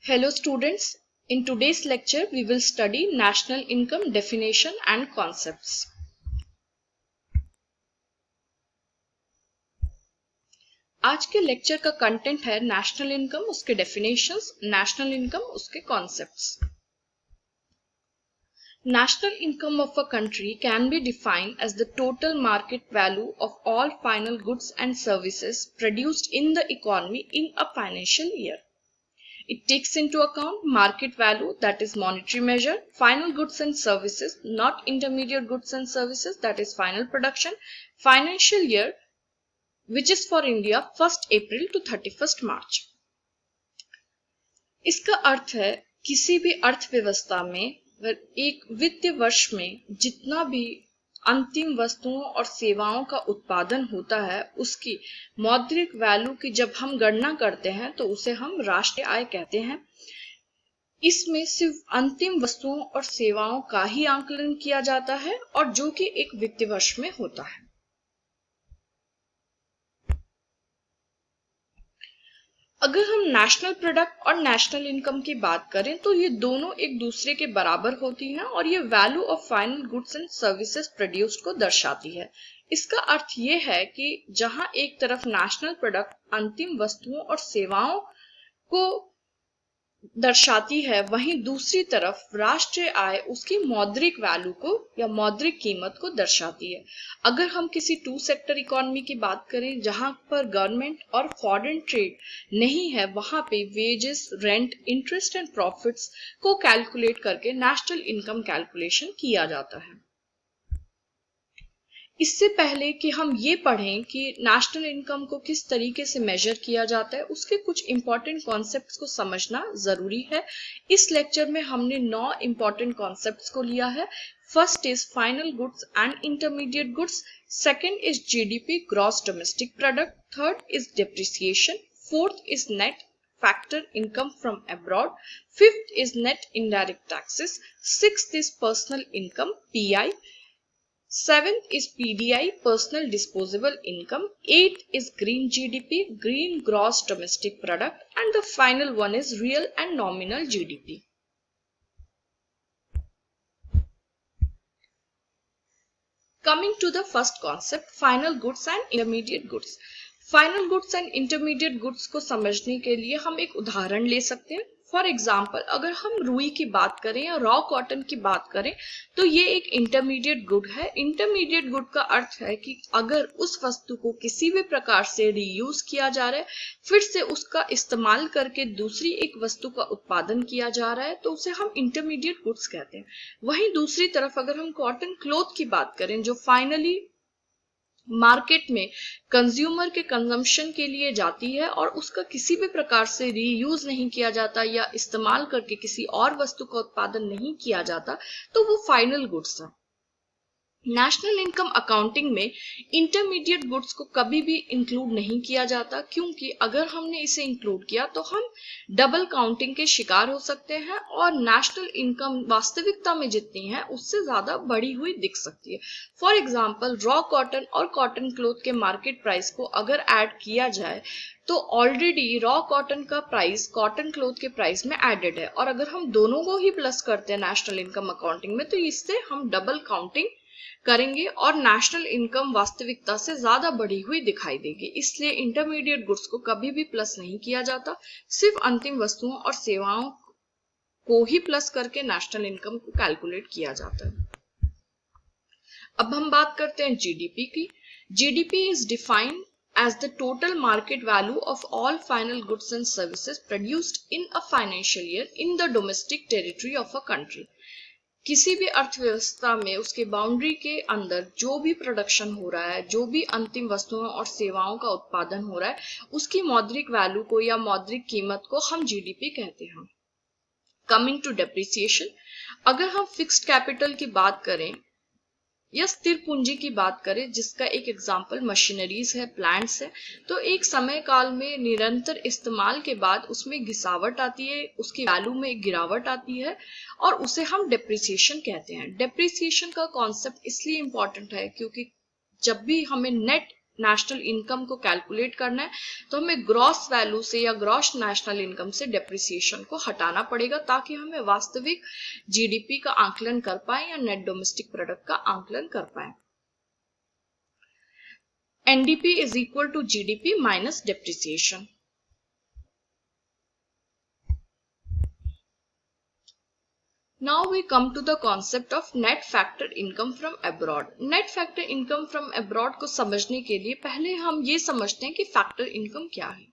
Hello students, in today's lecture we will study national income definition and concepts. आज के lecture का content है national income, उसके definitions, national income, उसके concepts. National income of a country can be defined as the total market value of all final goods and services produced in the economy in a financial year. It takes into account market value, that is monetary measure, final goods and services, not intermediate goods and services, that is final production, financial year, which is for India 1st April to 31st March. इसका अर्थ है किसी भी अर्थव्यवस्था में एक वित्तीय वर्ष में जितना भी अंतिम वस्तुओं और सेवाओं का उत्पादन होता है उसकी मौद्रिक वैल्यू की जब हम गणना करते हैं तो उसे हम राष्ट्रीय आय कहते हैं. इसमें सिर्फ अंतिम वस्तुओं और सेवाओं का ही आकलन किया जाता है और जो कि एक वित्तीय वर्ष में होता है. अगर हम नेशनल प्रोडक्ट और नेशनल इनकम की बात करें तो ये दोनों एक दूसरे के बराबर होती हैं और ये value of final goods and services produced को दर्शाती है. इसका अर्थ ये है कि जहां एक तरफ नेशनल प्रोडक्ट अंतिम वस्तुओं और सेवाओं को दर्शाती है, वहीं दूसरी तरफ राष्ट्रीय आय उसकी मौद्रिक वैल्यू को या मौद्रिक कीमत को दर्शाती है. अगर हम किसी टू सेक्टर इकोनॉमी की बात करें जहां पर गवर्नमेंट और फॉरेन ट्रेड नहीं है, वहां पे wages, rent, interest and profits को कैलकुलेट करके नेशनल इनकम कैलकुलेशन किया जाता है. इससे पहले कि हम ये पढ़ें कि नेशनल इनकम को किस तरीके से मेजर किया जाता है, उसके कुछ इंपॉर्टेंट कॉन्सेप्ट्स को समझना जरूरी है. इस लेक्चर में हमने 9 इंपॉर्टेंट कॉन्सेप्ट्स को लिया है. First is final goods and intermediate goods, second is GDP, gross domestic product, third is depreciation, fourth is net factor income from abroad, fifth is net indirect taxes, sixth is personal income PI, seventh is PDI, personal disposable income, eighth is green GDP, green gross domestic product, and the final one is real and nominal GDP. Coming to the first concept, final goods and intermediate goods. Final goods and intermediate goods को समझने के लिए हम एक उदाहरण ले सकते हैं. फॉर एग्जाम्पल, अगर हम रुई की बात करें या रॉ कॉटन की बात करें तो ये एक इंटरमीडिएट गुड है. इंटरमीडिएट गुड का अर्थ है कि अगर उस वस्तु को किसी भी प्रकार से रीयूज किया जा रहा है, फिर से उसका इस्तेमाल करके दूसरी एक वस्तु का उत्पादन किया जा रहा है, तो उसे हम इंटरमीडिएट गुड्स कहते हैं. वहीं दूसरी तरफ अगर हम कॉटन क्लॉथ की बात करें जो फाइनली मार्केट में कंज्यूमर के कंजम्पशन के लिए जाती है और उसका किसी भी प्रकार से रीयूज नहीं किया जाता या इस्तेमाल करके किसी और वस्तु का उत्पादन नहीं किया जाता, तो वो फाइनल गुड्स है. नेशनल इनकम अकाउंटिंग में इंटरमीडिएट गुड्स को कभी भी इंक्लूड नहीं किया जाता, क्योंकि अगर हमने इसे इंक्लूड किया तो हम डबल काउंटिंग के शिकार हो सकते हैं और नेशनल इनकम वास्तविकता में जितनी है उससे ज्यादा बढ़ी हुई दिख सकती है. फॉर एग्जाम्पल, रॉ कॉटन और कॉटन क्लॉथ के मार्केट प्राइस को अगर ऐड किया जाए तो ऑलरेडी रॉ कॉटन का प्राइस कॉटन क्लॉथ के प्राइस में एडेड है, और अगर हम दोनों को ही प्लस करते हैं नेशनल इनकम अकाउंटिंग में तो इससे हम डबल काउंटिंग करेंगे और नेशनल इनकम वास्तविकता से ज्यादा बढ़ी हुई दिखाई देगी. इसलिए इंटरमीडिएट गुड्स को कभी भी प्लस नहीं किया जाता, सिर्फ अंतिम वस्तुओं और सेवाओं को ही प्लस करके नेशनल इनकम को कैलकुलेट किया जाता है. अब हम बात करते हैं जीडीपी की. GDP is defined as the total market value of all final goods and services produced in a financial year in the domestic territory of a country. किसी भी अर्थव्यवस्था में उसके बाउंड्री के अंदर जो भी प्रोडक्शन हो रहा है, जो भी अंतिम वस्तुओं और सेवाओं का उत्पादन हो रहा है, उसकी मौद्रिक वैल्यू को या मौद्रिक कीमत को हम जीडीपी कहते हैं. कमिंग टू डेप्रिसिएशन, अगर हम फिक्स्ड कैपिटल की बात करें या स्थिर पूंजी की बात करें, जिसका एक एग्जाम्पल मशीनरीज है, प्लांट्स है, तो एक समय काल में निरंतर इस्तेमाल के बाद उसमें घिसावट आती है, उसकी वैल्यू में गिरावट आती है और उसे हम डेप्रिसिएशन कहते हैं. डेप्रिसिएशन का कॉन्सेप्ट इसलिए इंपॉर्टेंट है क्योंकि जब भी हमें नेट नेशनल इनकम को कैलकुलेट करना है तो हमें ग्रॉस वैल्यू से या ग्रॉस नेशनल इनकम से डेप्रिसिएशन को हटाना पड़ेगा ताकि हमें वास्तविक जीडीपी का आंकलन कर पाए या नेट डोमेस्टिक प्रोडक्ट का आंकलन कर पाए। NDP is equal to GDP minus depreciation. Now we come to the concept of net factor income from abroad. Net factor income from abroad को समझने के लिए पहले हम ये समझते हैं कि फैक्टर इनकम क्या है।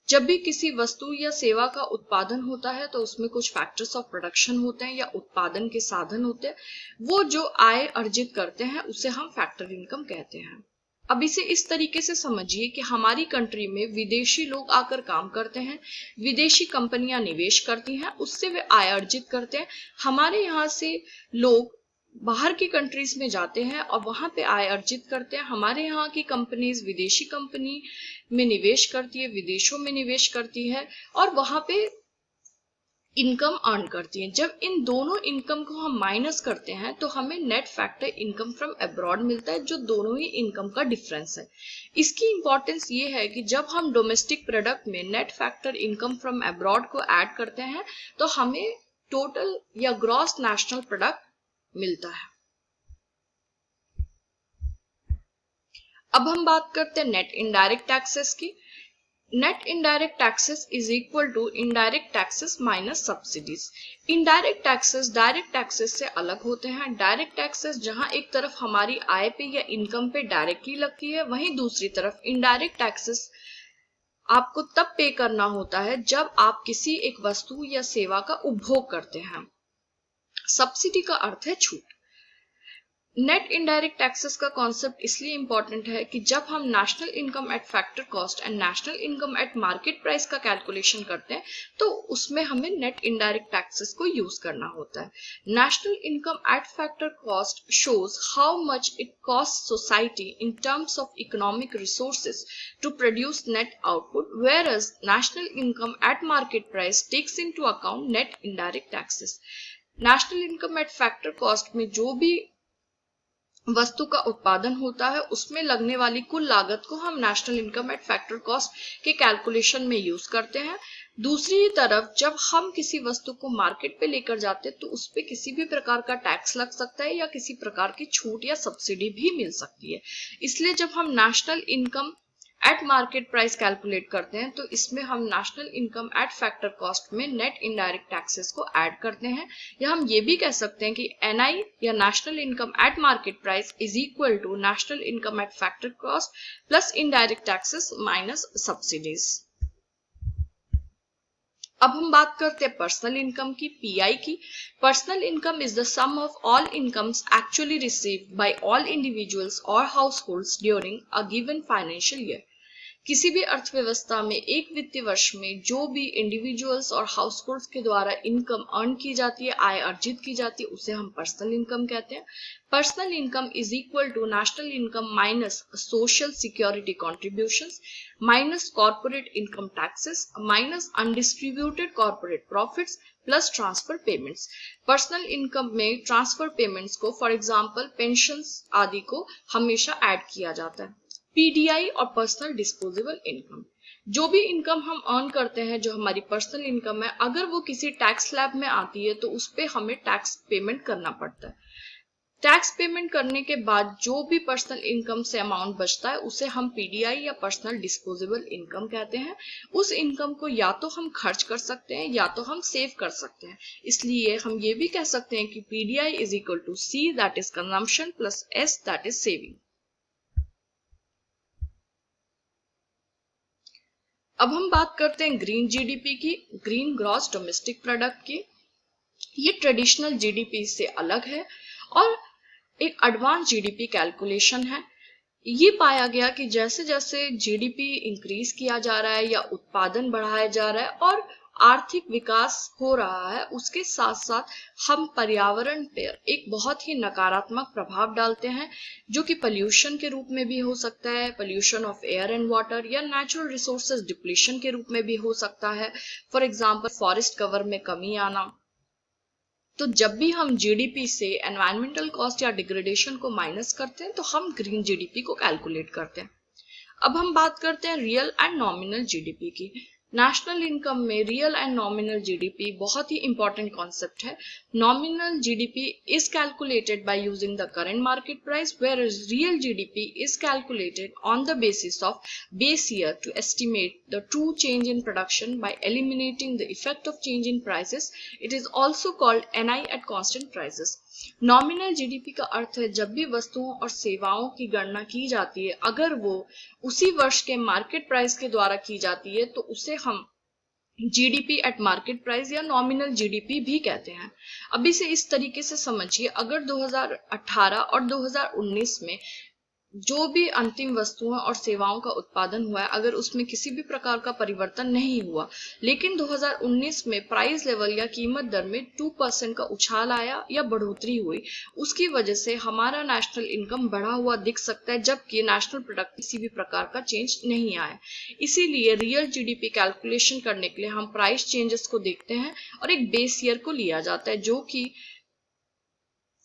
जब भी किसी वस्तु या सेवा का उत्पादन होता है तो उसमें कुछ फैक्टर्स ऑफ प्रोडक्शन होते हैं या उत्पादन के साधन होते हैं, वो जो आय अर्जित करते हैं उसे हम फैक्टर इनकम कहते हैं। अब इसे इस तरीके से समझिए कि हमारी कंट्री में विदेशी लोग आकर काम करते हैं, विदेशी कंपनियां निवेश करती हैं, उससे वे आय अर्जित करते हैं। हमारे यहाँ से लोग बाहर की कंट्रीज में जाते हैं और वहां पे आय अर्जित करते हैं। हमारे यहाँ की कंपनीज विदेशी कंपनी में निवेश करती है, विदेशों में निवेश करती है और वहां पे इनकम अर्न करती है। जब इन दोनों इनकम को हम माइनस करते हैं तो हमें net factor income from abroad मिलता है, जो दोनों ही इनकम का डिफरेंस है। इसकी इंपॉर्टेंस ये है कि जब हम डोमेस्टिक प्रोडक्ट में net factor income from abroad को ऐड करते हैं तो हमें टोटल या ग्रॉस नेशनल प्रोडक्ट मिलता है। अब हम बात करते हैं नेट इनडायरेक्ट टैक्सेस की। Net indirect taxes is equal to indirect taxes minus subsidies. Indirect taxes direct taxes से अलग होते हैं। डायरेक्ट टैक्सेस जहां एक तरफ हमारी आय पे या इनकम पे डायरेक्टली लगती है, वहीं दूसरी तरफ इनडायरेक्ट टैक्सेस आपको तब पे करना होता है जब आप किसी एक वस्तु या सेवा का उपभोग करते हैं। सब्सिडी का अर्थ है छूट। नेट इनडायरेक्ट टैक्सेस का कॉन्सेप्ट इसलिए इंपॉर्टेंट है कि जब हम national income at factor cost and national income at market price का कैलकुलेशन करते हैं तो उसमें हमें नेट इनडायरेक्ट टैक्सेस को यूज करना होता है। National income at factor cost shows how much it cost society in terms of economic resources to produce net output, whereas national income at market price takes into account net indirect taxes. National income at factor cost में जो भी वस्तु का उत्पादन होता है उसमें लगने वाली कुल लागत को हम national income at factor cost के कैलकुलेशन में यूज करते हैं। दूसरी तरफ जब हम किसी वस्तु को मार्केट पे लेकर जाते हैं तो उस पे किसी भी प्रकार का टैक्स लग सकता है या किसी प्रकार की छूट या सब्सिडी भी मिल सकती है। इसलिए जब हम national income at market price calculate करते हैं तो इसमें हम national income at factor cost में नेट इनडायरेक्ट टैक्सेस को ऐड करते हैं, या हम ये भी कह सकते हैं कि एनआई या national income at market price is equal to national income at factor cost plus indirect taxes minus subsidies. अब हम बात करते हैं पर्सनल इनकम की, पीआई की। Personal income is the sum of all incomes actually received by all individuals और households during a given financial year. किसी भी अर्थव्यवस्था में एक वित्तीय वर्ष में जो भी इंडिविजुअल्स और हाउसहोल्ड्स के द्वारा इनकम अर्न की जाती है, आय अर्जित की जाती है, उसे हम पर्सनल इनकम कहते हैं। Personal income is equal to national income minus social security contributions minus corporate income taxes minus undistributed corporate profits plus transfer payments. Personal income में ट्रांसफर पेमेंट्स को, फॉर एग्जांपल पेंशन्स आदि को हमेशा add किया जाता है। पीडीआई और personal disposable income, जो भी इनकम हम अर्न करते हैं, जो हमारी पर्सनल इनकम है, अगर वो किसी टैक्स स्लैब में आती है तो उस पे हमें टैक्स पेमेंट करना पड़ता है। टैक्स पेमेंट करने के बाद जो भी पर्सनल इनकम से अमाउंट बचता है उसे हम पीडीआई या पर्सनल डिस्पोजेबल इनकम कहते हैं। उस इनकम को या तो हम खर्च कर सकते हैं या तो हम सेव कर सकते हैं। इसलिए हम ये भी कह सकते हैं कि PDI is equal to C that is consumption plus S that is saving. अब हम बात करते हैं ग्रीन जीडीपी की, ग्रीन ग्रॉस डोमेस्टिक प्रोडक्ट की। ये ट्रेडिशनल जीडीपी से अलग है और एक एडवांस जीडीपी कैलकुलेशन है। ये पाया गया कि जैसे जैसे जीडीपी इंक्रीज किया जा रहा है या उत्पादन बढ़ाया जा रहा है और आर्थिक विकास हो रहा है, उसके साथ साथ हम पर्यावरण पर एक बहुत ही नकारात्मक प्रभाव डालते हैं, जो कि पोल्यूशन के रूप में भी हो सकता है, pollution of air and water, या नेचुरल रिसोर्सेज डिप्लीशन के रूप में भी हो सकता है। फॉर एग्जांपल फॉरेस्ट कवर में कमी आना। तो जब भी हम जीडीपी से एनवायरमेंटल कॉस्ट या डिग्रेडेशन को माइनस करते हैं तो हम ग्रीन जीडीपी को कैलकुलेट करते हैं। अब हम बात करते हैं रियल एंड नॉमिनल जीडीपी की। नेशनल इनकम में रियल एंड नॉमिनल जीडीपी बहुत ही इंपॉर्टेंट कॉन्सेप्ट है। Nominal GDP is calculated by using the current market price, whereas real GDP is calculated on the basis of base year to estimate the true change in production by eliminating the effect of change in prices. It is also called NI at constant prices. Nominal GDP का अर्थ है जब भी वस्तुओं और सेवाओं की गणना की जाती है, अगर वो उसी वर्ष के मार्केट प्राइस के द्वारा की जाती है तो उसे हम जीडीपी एट मार्केट प्राइस या नॉमिनल जीडीपी भी कहते हैं। अब इसे इस तरीके से समझिए, अगर 2018 और 2019 में जो भी अंतिम वस्तुओं और सेवाओं का उत्पादन हुआ है, अगर उसमें किसी भी प्रकार का परिवर्तन नहीं हुआ, लेकिन 2019 में प्राइस लेवल या कीमत दर में 2% का उछाल आया या बढ़ोतरी हुई, उसकी वजह से हमारा नेशनल इनकम बढ़ा हुआ दिख सकता है, जबकि नेशनल प्रोडक्ट किसी भी प्रकार का चेंज नहीं आया। इसीलिए रियल जीडीपी कैलकुलेशन करने के लिए हम प्राइस चेंजेस को देखते हैं और एक बेस ईयर को लिया जाता है जो कि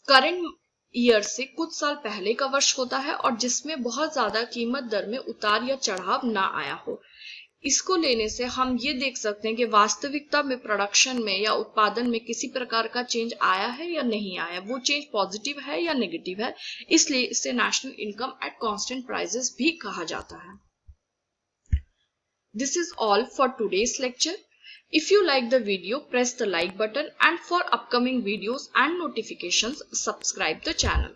करंट ईयर से कुछ साल पहले का वर्ष होता है और जिसमें बहुत ज्यादा कीमत दर में उतार या चढ़ाव ना आया हो। इसको लेने से हम ये देख सकते हैं कि वास्तविकता में प्रोडक्शन में या उत्पादन में किसी प्रकार का चेंज आया है या नहीं आया, वो चेंज पॉजिटिव है या नेगेटिव है। इसलिए इसे national income at constant prices भी कहा जाता है। This is all for today's lecture. If you like the video, press the like button, and for upcoming videos and notifications, subscribe the channel.